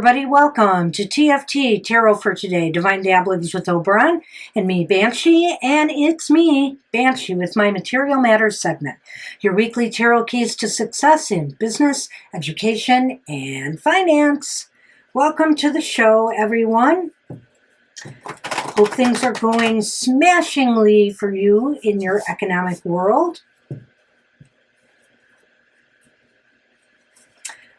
everybody. Welcome to TFT Tarot for Today, Divine Dabblings with Oberon, and me, Banshee, and it's me, Banshee, with my Material Matters segment, your weekly tarot keys to success in business, education, and finance. Welcome to the show, everyone. Hope things are going smashingly for you in your economic world.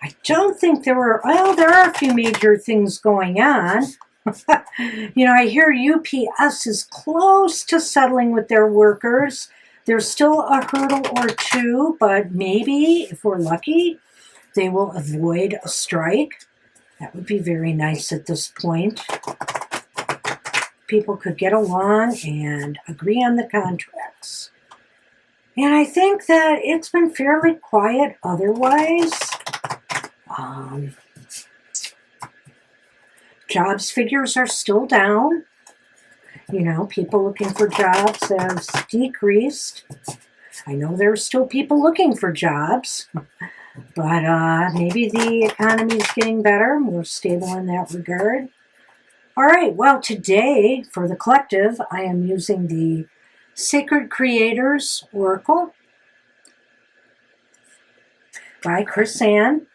I don't think there are a few major things going on. I hear UPS is close to settling with their workers. There's still a hurdle or two, but maybe, if we're lucky, they will avoid a strike. That would be very nice at this point. People could get along and agree on the contracts. And I think that it's been fairly quiet otherwise. Jobs figures are still down. People looking for jobs has decreased. I know there's still people looking for jobs, but maybe the economy is getting better, more stable in that regard. All right, well, today for the collective, I am using the Sacred Creators Oracle by Chris Ann.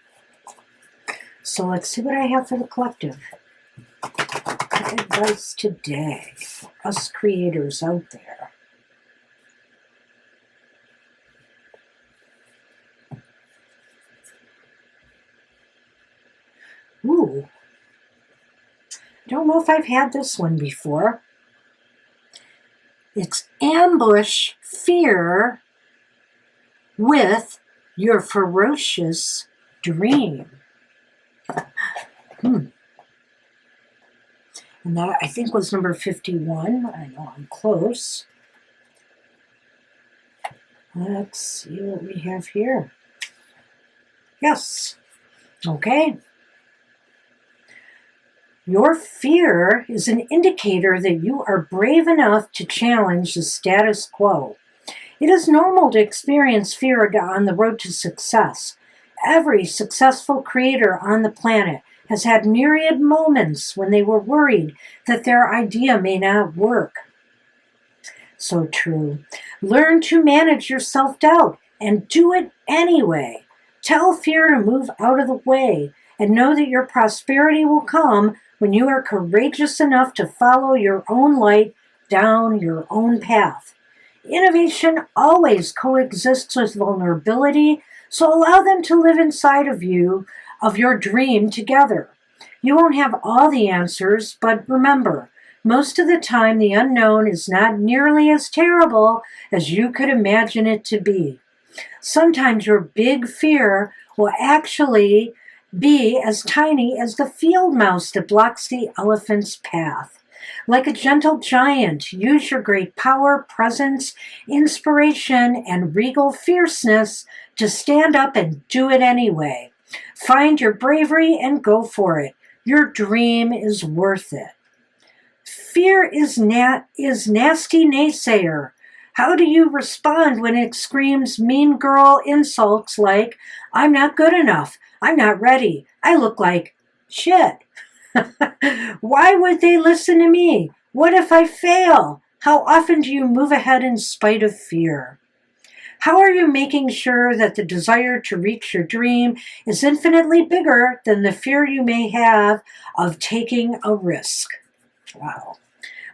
So let's see what I have for the collective. What advice today for us creators out there? Ooh. I don't know if I've had this one before. It's ambush fear with your ferocious dream. And that, I think, was number 51. I know I'm close. Let's see what we have here. Yes. Okay. Your fear is an indicator that you are brave enough to challenge the status quo. It is normal to experience fear on the road to success. Every successful creator on the planet has had myriad moments when they were worried that their idea may not work. So true. Learn to manage your self-doubt and do it anyway. Tell fear to move out of the way and know that your prosperity will come when you are courageous enough to follow your own light down your own path. Innovation always coexists with vulnerability, so allow them to live inside of you, of your dream together. You won't have all the answers, but remember, most of the time the unknown is not nearly as terrible as you could imagine it to be. Sometimes your big fear will actually be as tiny as the field mouse that blocks the elephant's path. Like a gentle giant, use your great power, presence, inspiration, and regal fierceness to stand up and do it anyway. Find your bravery and go for it. Your dream is worth it. Fear is nasty naysayer. How do you respond when it screams mean girl insults like, I'm not good enough, I'm not ready, I look like shit? Why would they listen to me? What if I fail? How often do you move ahead in spite of fear? How are you making sure that the desire to reach your dream is infinitely bigger than the fear you may have of taking a risk? Wow.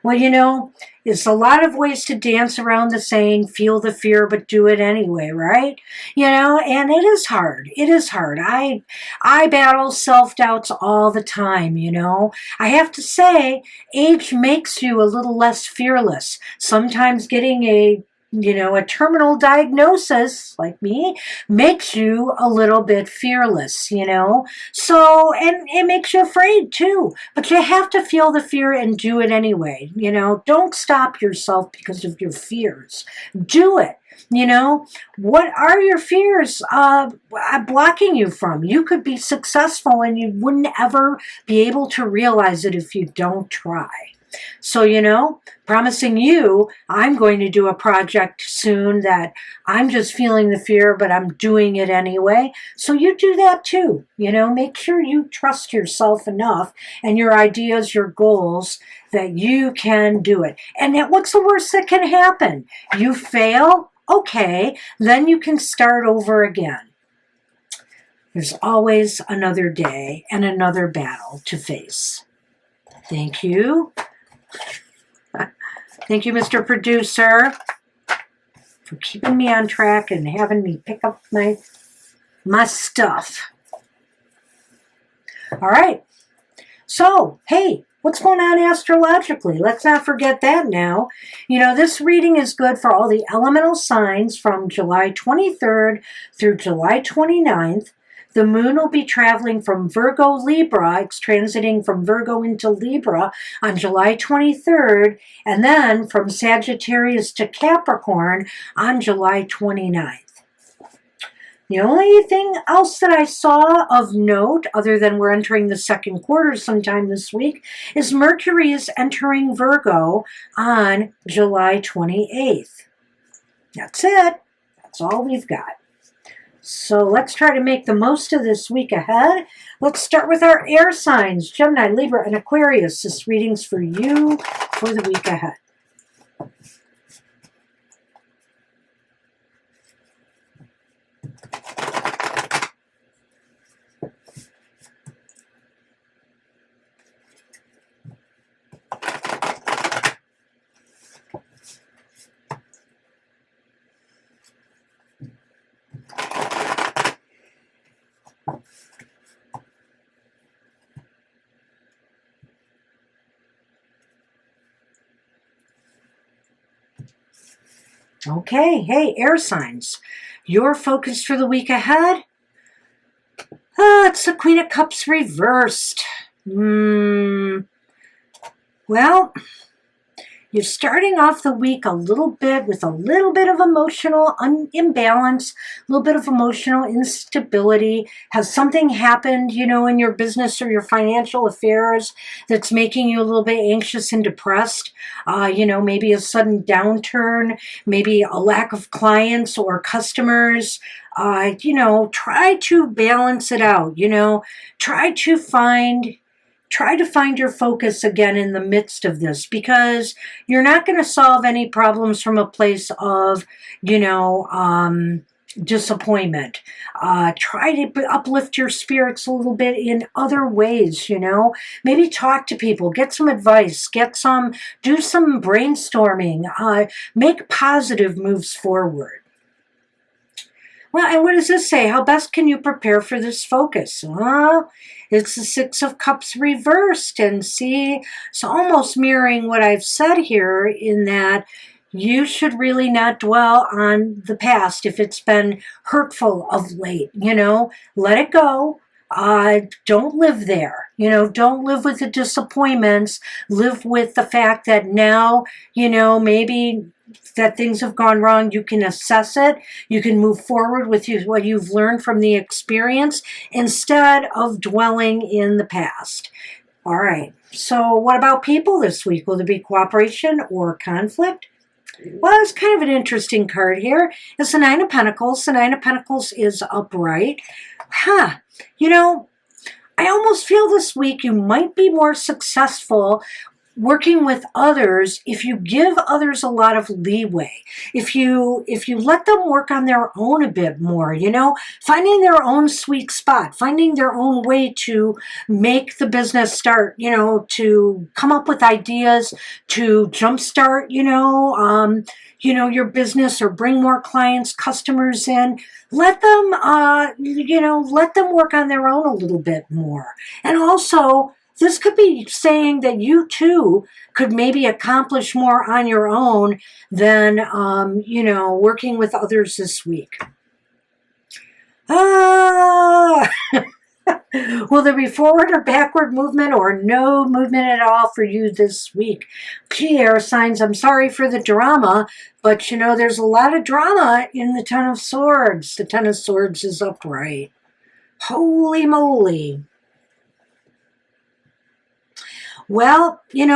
Well, it's a lot of ways to dance around the saying, feel the fear, but do it anyway, right? And it is hard. It is hard. I battle self-doubts all the time, I have to say, age makes you a little less fearless. Sometimes getting a terminal diagnosis like me makes you a little bit fearless, So, and it makes you afraid too. But you have to feel the fear and do it anyway, Don't stop yourself because of your fears. Do it. You know, what are your fears blocking you from? You could be successful and you wouldn't ever be able to realize it if you don't try. So, you know, promising you, I'm going to do a project soon that I'm just feeling the fear, but I'm doing it anyway. So you do that too. You know, make sure you trust yourself enough and your ideas, your goals, that you can do it. And what's the worst that can happen? You fail? Okay, then you can start over again. There's always another day and another battle to face. Thank you. Thank you, Mr. Producer, for keeping me on track and having me pick up my stuff. All right. So, hey, what's going on astrologically? Let's not forget that now. You know, this reading is good for all the elemental signs from July 23rd through July 29th. The moon will be traveling from Virgo Libra. It's transiting from Virgo into Libra on July 23rd, and then from Sagittarius to Capricorn on July 29th. The only thing else that I saw of note, other than we're entering the second quarter sometime this week, is Mercury is entering Virgo on July 28th. That's it. That's all we've got. So let's try to make the most of this week ahead. Let's start with our air signs, Gemini, Libra, and Aquarius. This reading's for you for the week ahead. Okay, hey, air signs. Your focus for the week ahead? It's the Queen of Cups reversed. Well, you're starting off the week a little bit with a little bit of emotional imbalance, a little bit of emotional instability. Has something happened, you know, in your business or your financial affairs that's making you a little bit anxious and depressed? You know, maybe a sudden downturn, maybe a lack of clients or customers. You know, try to balance it out, you know, try to find your focus again in the midst of this, because you're not going to solve any problems from a place of, you know, disappointment. Try to uplift your spirits a little bit in other ways, you know. Maybe talk to people, get some advice, do some brainstorming, make positive moves forward. Well, and what does this say? How best can you prepare for this focus? It's the Six of Cups reversed. And see, it's almost mirroring what I've said here, in that you should really not dwell on the past if it's been hurtful of late. You know, let it go. Don't live there. You know, don't live with the disappointments. Live with the fact that now, you know, maybe that things have gone wrong. You can assess it. You can move forward with what you've learned from the experience instead of dwelling in the past. All right. So what about people this week? Will there be cooperation or conflict? Well, it's kind of an interesting card here. It's the Nine of Pentacles. The Nine of Pentacles is upright. You know, I almost feel this week you might be more successful working with others if you give others a lot of leeway. If you let them work on their own a bit more, you know, finding their own sweet spot, finding their own way to make the business start, you know, to come up with ideas, to jumpstart, you know, your business, or bring more clients, customers in. Let them, let them work on their own a little bit more. And also, this could be saying that you too could maybe accomplish more on your own than, working with others this week. Will there be forward or backward movement or no movement at all for you this week? Gee, air signs, I'm sorry for the drama, but there's a lot of drama in the Ten of Swords. The Ten of Swords is upright. Holy moly. Well, you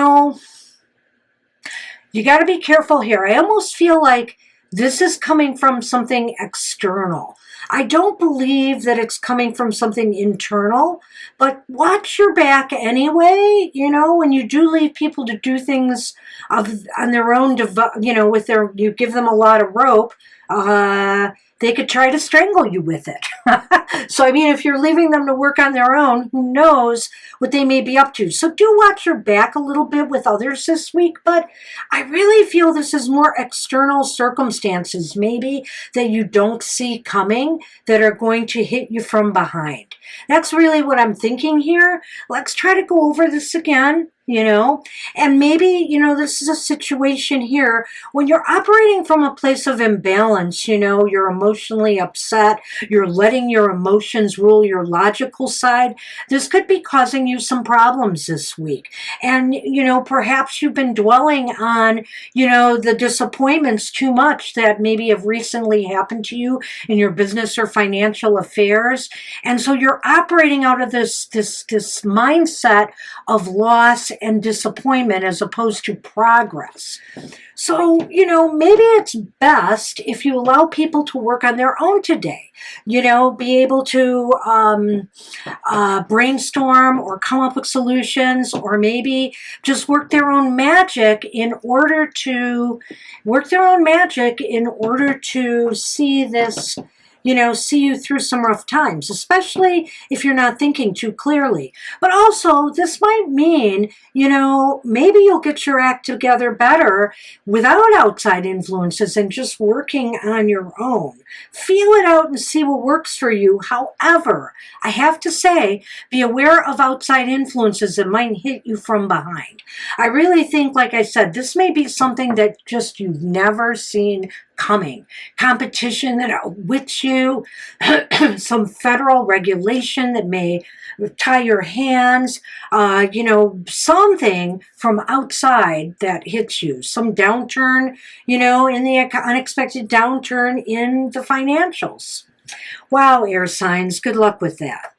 got to be careful here. I almost feel like this is coming from something external. I don't believe that it's coming from something internal, but watch your back anyway. When you do leave people to do things on their own, you give them a lot of rope, they could try to strangle you with it. So, if you're leaving them to work on their own, who knows what they may be up to. So do watch your back a little bit with others this week, but I really feel this is more external circumstances, maybe, that you don't see coming that are going to hit you from behind. That's really what I'm thinking here. Let's try to go over this again. And maybe, this is a situation here when you're operating from a place of imbalance, you're emotionally upset, you're letting your emotions rule your logical side. This could be causing you some problems this week. And, perhaps you've been dwelling on, the disappointments too much that maybe have recently happened to you in your business or financial affairs. And so you're operating out of this mindset of loss and disappointment as opposed to progress. So, maybe it's best if you allow people to work on their own today. Be able to brainstorm or come up with solutions, or maybe just work their own magic in order to see this, see you through some rough times, especially if you're not thinking too clearly. But also, this might mean, maybe you'll get your act together better without outside influences and just working on your own. Feel it out and see what works for you. However, I have to say, be aware of outside influences that might hit you from behind. I really think, like I said, this may be something that just you've never seen coming. Competition that outwits you, some federal regulation that may tie your hands, something from outside that hits you, some downturn, in the unexpected downturn in the financials. Wow, air signs, good luck with that.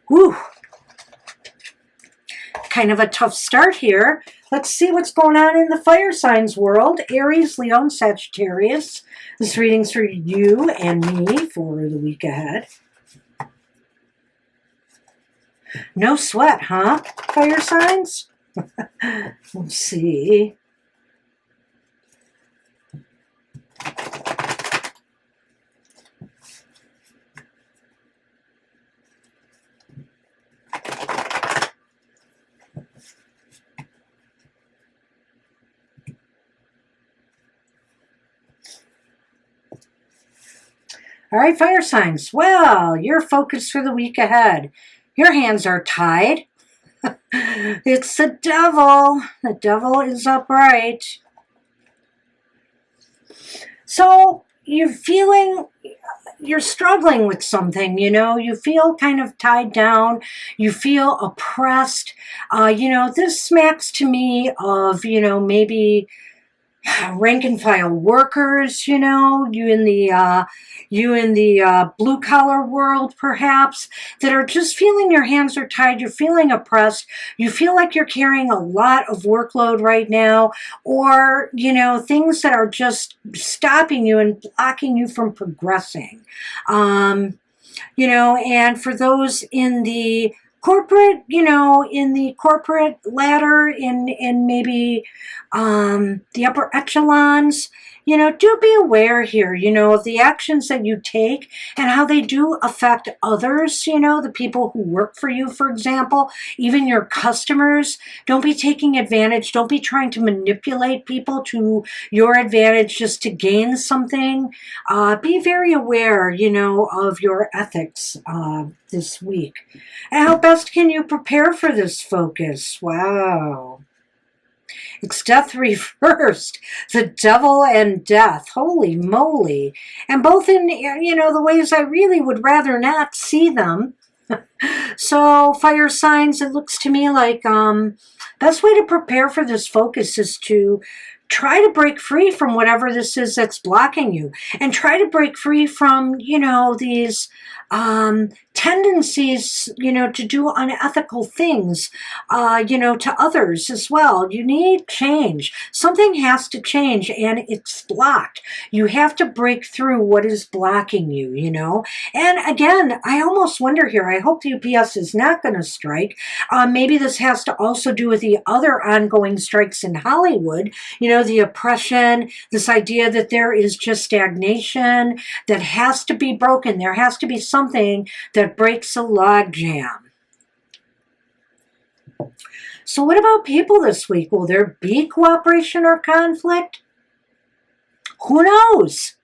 Whew. Kind of a tough start here. Let's see what's going on in the fire signs world. Aries, Leo, and Sagittarius. This reading's for you and me for the week ahead. No sweat, huh? Fire signs? Let's see. All right, fire signs. Well, your focus for the week ahead. Your hands are tied. It's the devil. The devil is upright. So you're struggling with something, you feel kind of tied down, you feel oppressed. This smacks to me of, maybe rank and file workers, you in the blue collar world, perhaps, that are just feeling your hands are tied. You're feeling oppressed. You feel like you're carrying a lot of workload right now, or things that are just stopping you and blocking you from progressing. And for those in the corporate, in the corporate ladder, in maybe the upper echelons, do be aware here, of the actions that you take and how they do affect others, the people who work for you, for example, even your customers. Don't be taking advantage. Don't be trying to manipulate people to your advantage just to gain something. Be very aware, of your ethics this week. And how best can you prepare for this focus? Wow. It's death reversed. The devil and death. Holy moly. And both in, the ways I really would rather not see them. So, fire signs, it looks to me like best way to prepare for this focus is to try to break free from whatever this is that's blocking you, and try to break free from, these tendencies, to do unethical things, to others as well. You need change. Something has to change, and it's blocked. You have to break through what is blocking you, And again, I almost wonder here, I hope the UPS is not going to strike. Maybe this has to also do with the other ongoing strikes in Hollywood, the oppression, this idea that there is just stagnation that has to be broken. There has to be something that breaks a log jam. So what about people this week? Will there be cooperation or conflict? Who knows?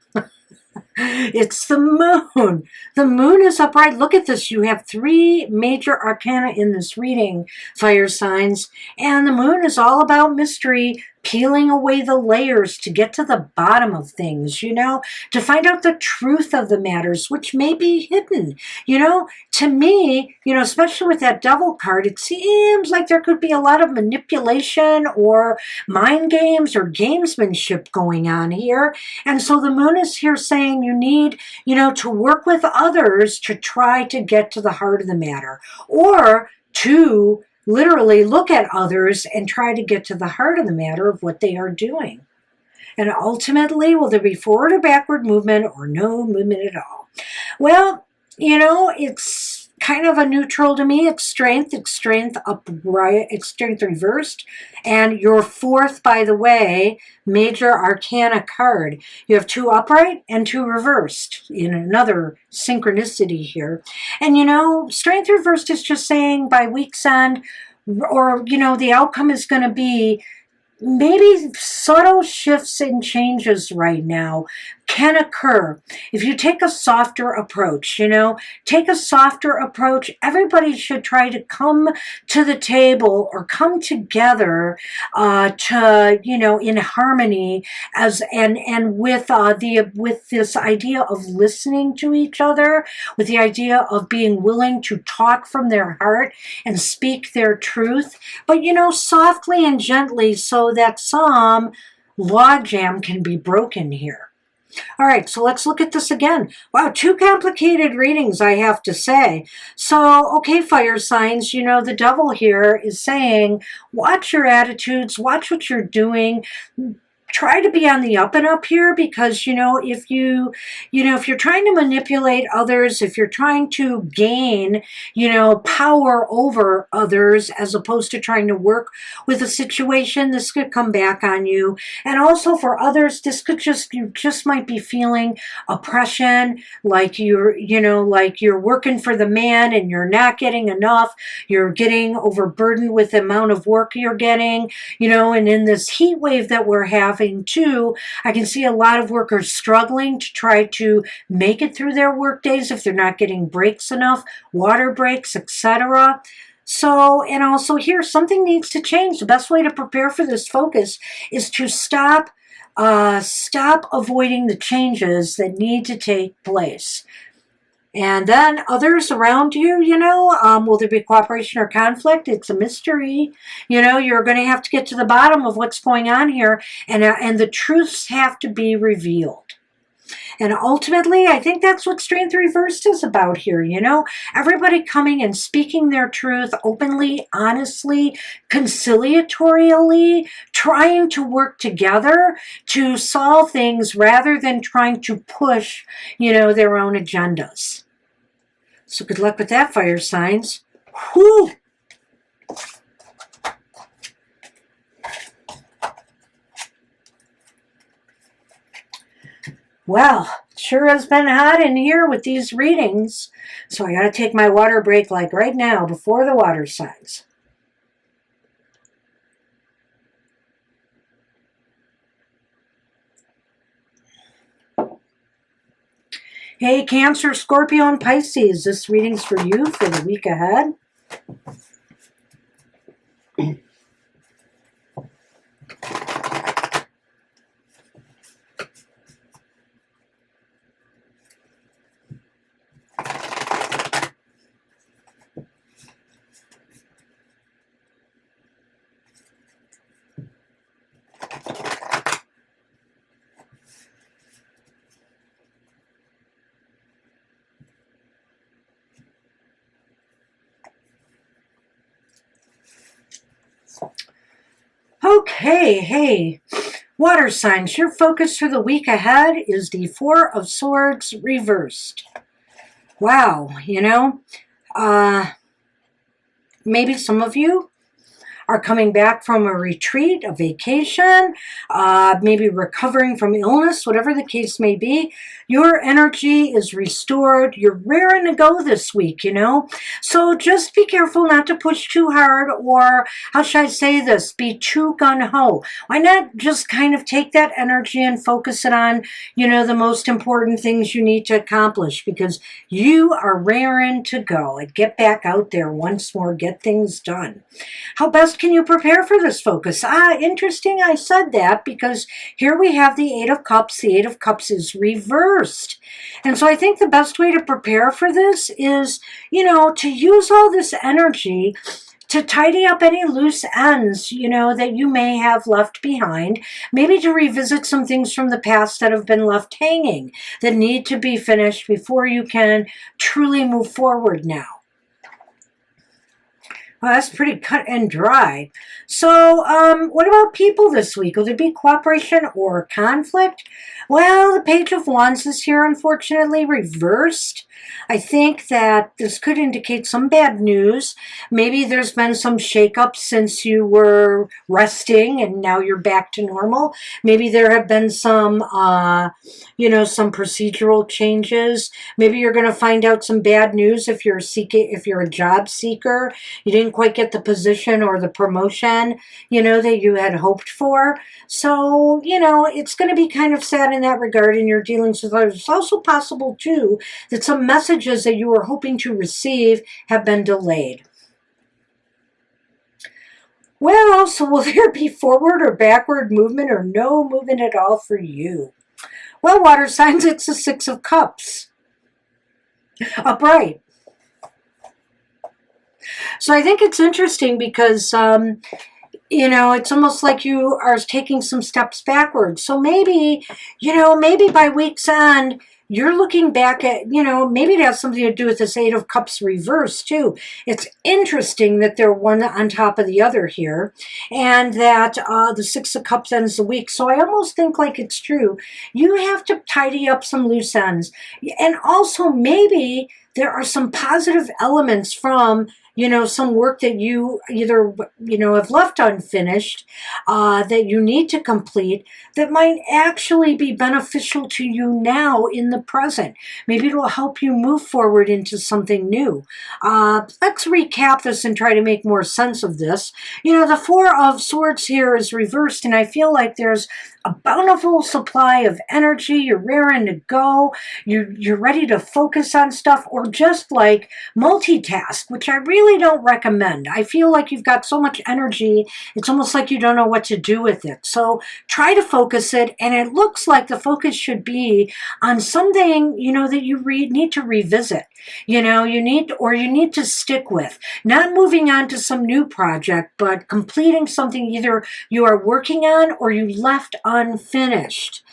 It's the moon. The moon is upright. Look at this. You have 3 major arcana in this reading, fire signs. And the moon is all about mystery, peeling away the layers to get to the bottom of things, to find out the truth of the matters, which may be hidden. To me, especially with that devil card, it seems like there could be a lot of manipulation or mind games or gamesmanship going on here. And so the moon is here saying you need, to work with others to try to get to the heart of the matter, or to literally look at others and try to get to the heart of the matter of what they are doing. And ultimately, will there be forward or backward movement or no movement at all? Well, it's kind of a neutral to me. It's strength upright, it's strength reversed. And your 4th, by the way, major arcana card. You have 2 upright and 2 reversed in another synchronicity here. And strength reversed is just saying by week's end, or the outcome is going to be maybe subtle shifts and changes right now can occur if you take a softer approach, take a softer approach. Everybody should try to come to the table or come together to, in harmony and with this idea of listening to each other, with the idea of being willing to talk from their heart and speak their truth, but, softly and gently so that some logjam can be broken here. All right, so let's look at this again. Wow, 2 complicated readings, I have to say. So, okay, fire signs, the devil here is saying, watch your attitudes, watch what you're doing. Try to be on the up and up here, because if you're trying to manipulate others, if you're trying to gain power over others as opposed to trying to work with a situation, this could come back on you. And also for others, this could you just might be feeling oppression, like you're working for the man and you're not getting enough. You're getting overburdened with the amount of work you're getting, and in this heat wave that we're having too, I can see a lot of workers struggling to try to make it through their work days if they're not getting breaks enough, water breaks, etc. So, and also here, something needs to change. The best way to prepare for this focus is to stop avoiding the changes that need to take place. And then others around you, will there be cooperation or conflict? It's a mystery. You're going to have to get to the bottom of what's going on here, and the truths have to be revealed. And ultimately, I think that's what Strength Reversed is about here, Everybody coming and speaking their truth openly, honestly, conciliatorily, trying to work together to solve things rather than trying to push, their own agendas. So good luck with that, fire signs. Whew! Well, sure has been hot in here with these readings. So I got to take my water break like right now before the water signs. Hey, Cancer, Scorpio, and Pisces. This reading's for you for the week ahead. Okay, hey, water signs, your focus for the week ahead is the Four of Swords reversed. Wow, maybe some of you are coming back from a retreat, a vacation, maybe recovering from illness, whatever the case may be. Your energy is restored. You're raring to go this week, So just be careful not to push too hard, or how should I say this? Be too gung-ho. Why not just kind of take that energy and focus it on, the most important things you need to accomplish, because you are raring to go. And get back out there once more, get things done. How best can you prepare for this focus? Interesting I said that, because here we have the Eight of Cups. The Eight of Cups is reversed. And so I think the best way to prepare for this is, to use all this energy to tidy up any loose ends, that you may have left behind. Maybe to revisit some things from the past that have been left hanging, that need to be finished before you can truly move forward now. Well, that's pretty cut and dry. So, what about people this week? Will there be cooperation or conflict? Well, the Page of Wands is here, unfortunately, reversed. I think that this could indicate some bad news. Maybe there's been some shakeup since you were resting and now you're back to normal. Maybe there have been some, some procedural changes. Maybe you're going to find out some bad news if you're a job seeker. You didn't quite get the position or the promotion, that you had hoped for. So, it's going to be kind of sad in that regard in your dealings with others. It's also possible, too, that some messages that you were hoping to receive have been delayed. Well, so will there be forward or backward movement or no movement at all for you? Well, water signs, it's the Six of Cups. Upright. So I think it's interesting because, it's almost like you are taking some steps backwards. So maybe, maybe by week's end, you're looking back at, maybe it has something to do with this Eight of Cups reverse, too. It's interesting that they're one on top of the other here, and that the Six of Cups ends the week. So I almost think like it's true. You have to tidy up some loose ends. And also maybe there are some positive elements from, some work that you either, have left unfinished, that you need to complete, that might actually be beneficial to you now in the present. Maybe it will help you move forward into something new. Let's recap this and try to make more sense of this. The Four of Swords here is reversed, and I feel like there's a bountiful supply of energy. You're raring to go. You're ready to focus on stuff, or just like multitask, which I really don't recommend. I feel like you've got so much energy, it's almost like you don't know what to do with it. So try to focus it, and it looks like the focus should be on something, that you need to revisit. You need to stick with. Not moving on to some new project, but completing something either you are working on or you left unfinished.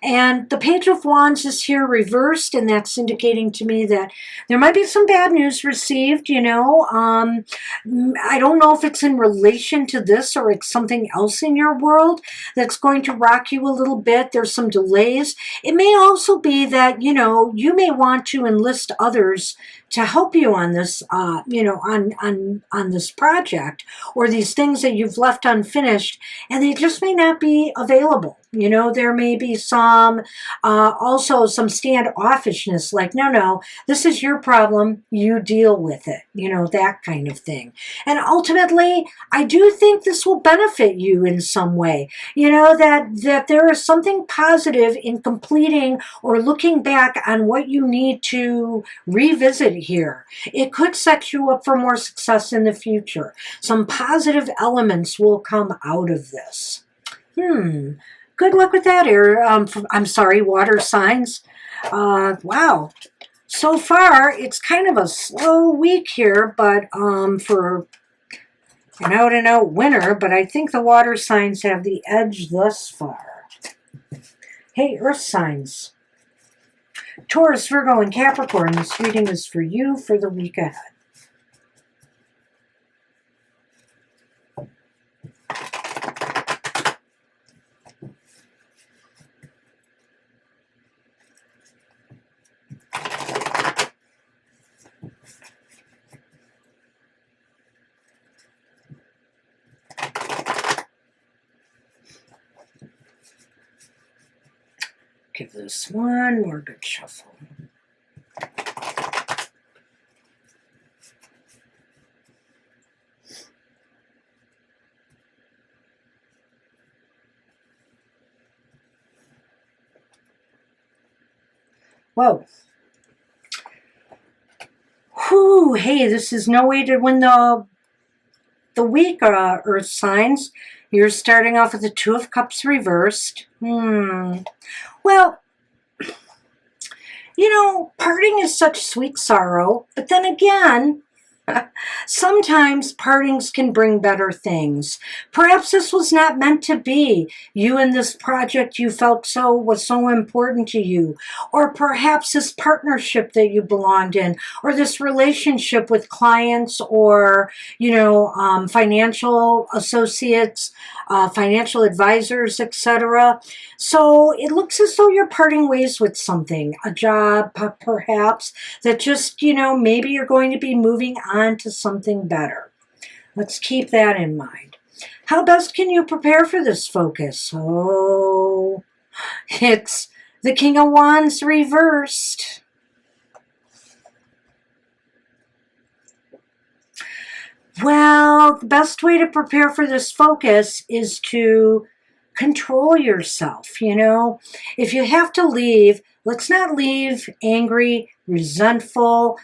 And the Page of Wands is here reversed, and that's indicating to me that there might be some bad news received, I don't know if it's in relation to this or it's something else in your world that's going to rock you a little bit. There's some delays. It may also be that, you may want to enlist others to help you on this, on this project, or these things that you've left unfinished, and they just may not be available. There may be some, also some standoffishness, like, no, this is your problem, you deal with it, that kind of thing. And ultimately, I do think this will benefit you in some way, that there is something positive in completing or looking back on what you need to revisit here. It could set you up for more success in the future. Some positive elements will come out of this. Good luck with that, water signs. Wow. So far, it's kind of a slow week here, but for an out-and-out winner, but I think the water signs have the edge thus far. Hey, earth signs. Taurus, Virgo, and Capricorn, this reading is for you for the week ahead. Give this one more good shuffle. Whoa. Whew, hey, this is no way to win the week, Earth signs. You're starting off with the Two of Cups reversed. Well, you know, parting is such sweet sorrow, but then again, sometimes partings can bring better things. Perhaps this was not meant to be. You and this project you felt was so important to you. Or perhaps this partnership that you belonged in, or this relationship with clients or, you know, financial associates, financial advisors, etc. So it looks as though you're parting ways with something, a job perhaps, that just, you know, maybe you're going to be moving on to something better. Let's keep that in mind. How best can you prepare for this focus? Oh, it's the King of Wands reversed. Well, the best way to prepare for this focus is to control yourself, you know. If you have to leave, let's not leave angry, resentful,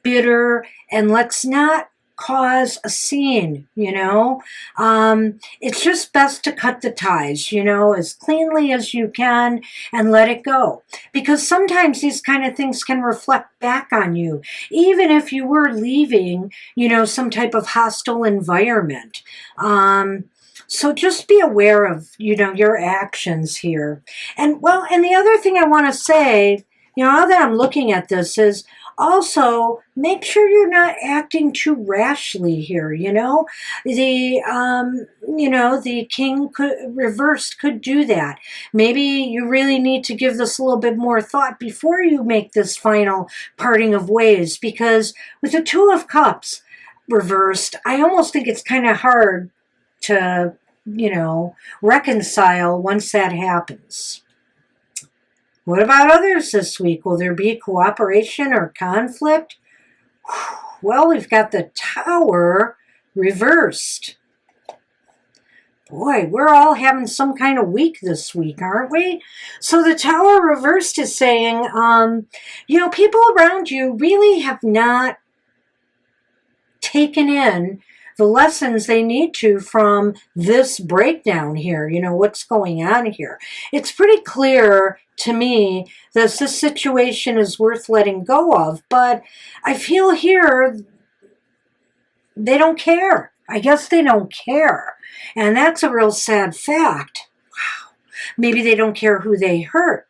bitter, and let's not cause a scene, you know. It's just best to cut the ties, you know, as cleanly as you can and let it go. Because sometimes these kind of things can reflect back on you, even if you were leaving, you know, some type of hostile environment. So just be aware of, you know, your actions here. And well, and the other thing I want to say, you know, now that I'm looking at this is also make sure you're not acting too rashly here, you know. The King reversed could do that. Maybe you really need to give this a little bit more thought before you make this final parting of ways, because with the Two of Cups reversed, I almost think it's kind of hard to, you know, reconcile once that happens. What about others this week? Will there be cooperation or conflict? Well, we've got the Tower reversed. Boy, we're all having some kind of week this week, aren't we? So the Tower reversed is saying, you know, people around you really have not taken in the lessons they need to from this breakdown here, you know, what's going on here. It's pretty clear to me that this situation is worth letting go of, but I feel here they don't care. I guess they don't care. And that's a real sad fact. Wow. Maybe they don't care who they hurt.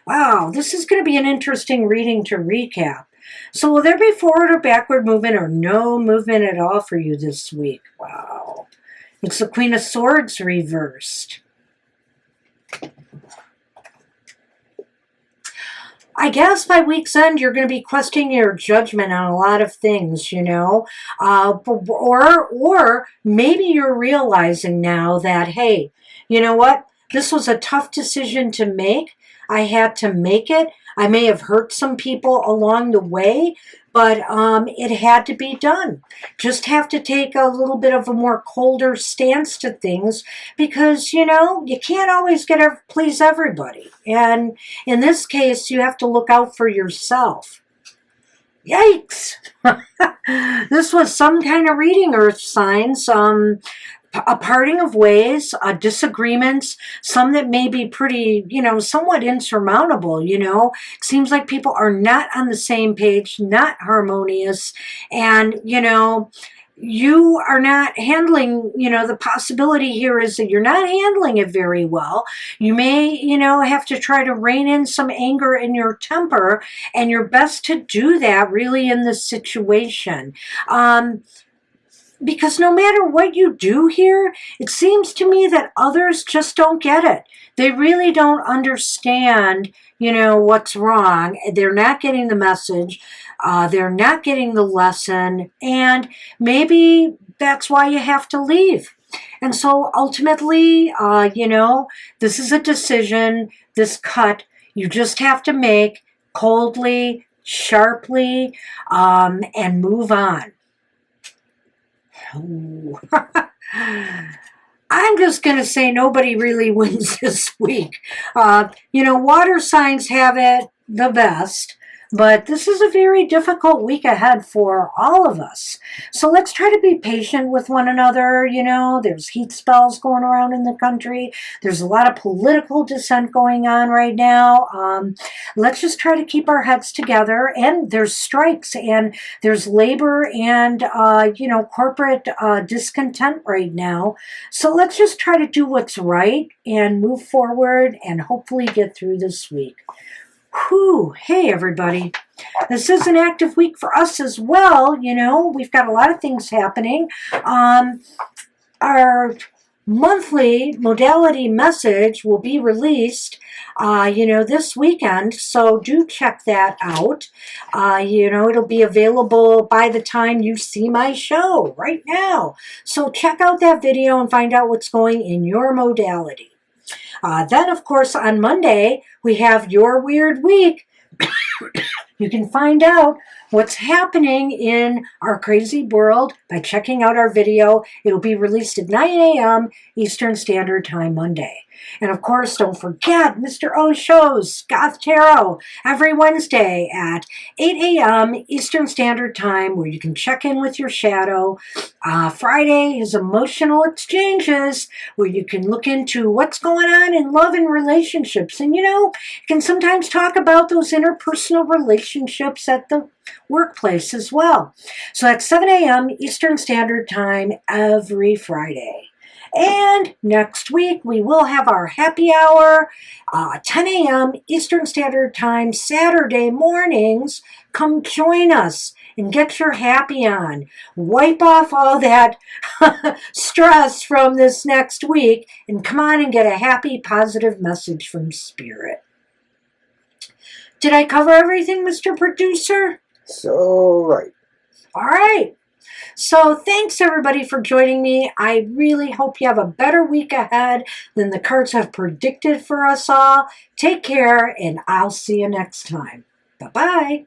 Wow, this is going to be an interesting reading to recap. So will there be forward or backward movement or no movement at all for you this week? Wow. It's the Queen of Swords reversed. I guess by week's end, you're going to be questioning your judgment on a lot of things, you know. Or maybe you're realizing now that, hey, you know what? This was a tough decision to make. I had to make it. I may have hurt some people along the way, but it had to be done. Just have to take a little bit of a more colder stance to things because, you know, you can't always please everybody. And in this case, you have to look out for yourself. Yikes! This was some kind of reading, Earth signs. A parting of ways, disagreements, some that may be pretty, you know, somewhat insurmountable, you know. Seems like people are not on the same page, not harmonious, and, you know, you are not handling, you know, the possibility here is that you're not handling it very well. You may, you know, have to try to rein in some anger in your temper, and you're best to do that really in this situation. Because no matter what you do here, it seems to me that others just don't get it. They really don't understand, you know, what's wrong. They're not getting the message. They're not getting the lesson. And maybe that's why you have to leave. And so ultimately, you know, this is a decision, this cut. You just have to make coldly, sharply, and move on. Ooh. I'm just going to say nobody really wins this week. Water signs have it the best, but this is a very difficult week ahead for all of us. So let's try to be patient with one another. There's heat spells going around in the country. There's a lot of political dissent going on right now. Let's just try to keep our heads together. And there's strikes and there's labor and, corporate discontent right now. So let's just try to do what's right and move forward and hopefully get through this week. Whew. Hey, everybody. This is an active week for us as well. We've got a lot of things happening. Our monthly modality message will be released, this weekend. So do check that out. It'll be available by the time you see my show right now. So check out that video and find out what's going in your modality. Then, of course, on Monday, we have Your Weird Week. You can find out what's happening in our crazy world by checking out our video. It will be released at 9 a.m. Eastern Standard Time Monday. And, of course, don't forget Mr. O shows, Goth Tarot, every Wednesday at 8 a.m. Eastern Standard Time, where you can check in with your shadow. Friday is Emotional Exchanges, where you can look into what's going on in love and relationships. And, you can sometimes talk about those interpersonal relationships at the workplace as well. So that's 7 a.m. Eastern Standard Time every Friday. And next week, we will have our happy hour, 10 a.m. Eastern Standard Time, Saturday mornings. Come join us and get your happy on. Wipe off all that stress from this next week and come on and get a happy, positive message from Spirit. Did I cover everything, Mr. Producer? So, right. All right. So thanks, everybody, for joining me. I really hope you have a better week ahead than the cards have predicted for us all. Take care, and I'll see you next time. Bye-bye.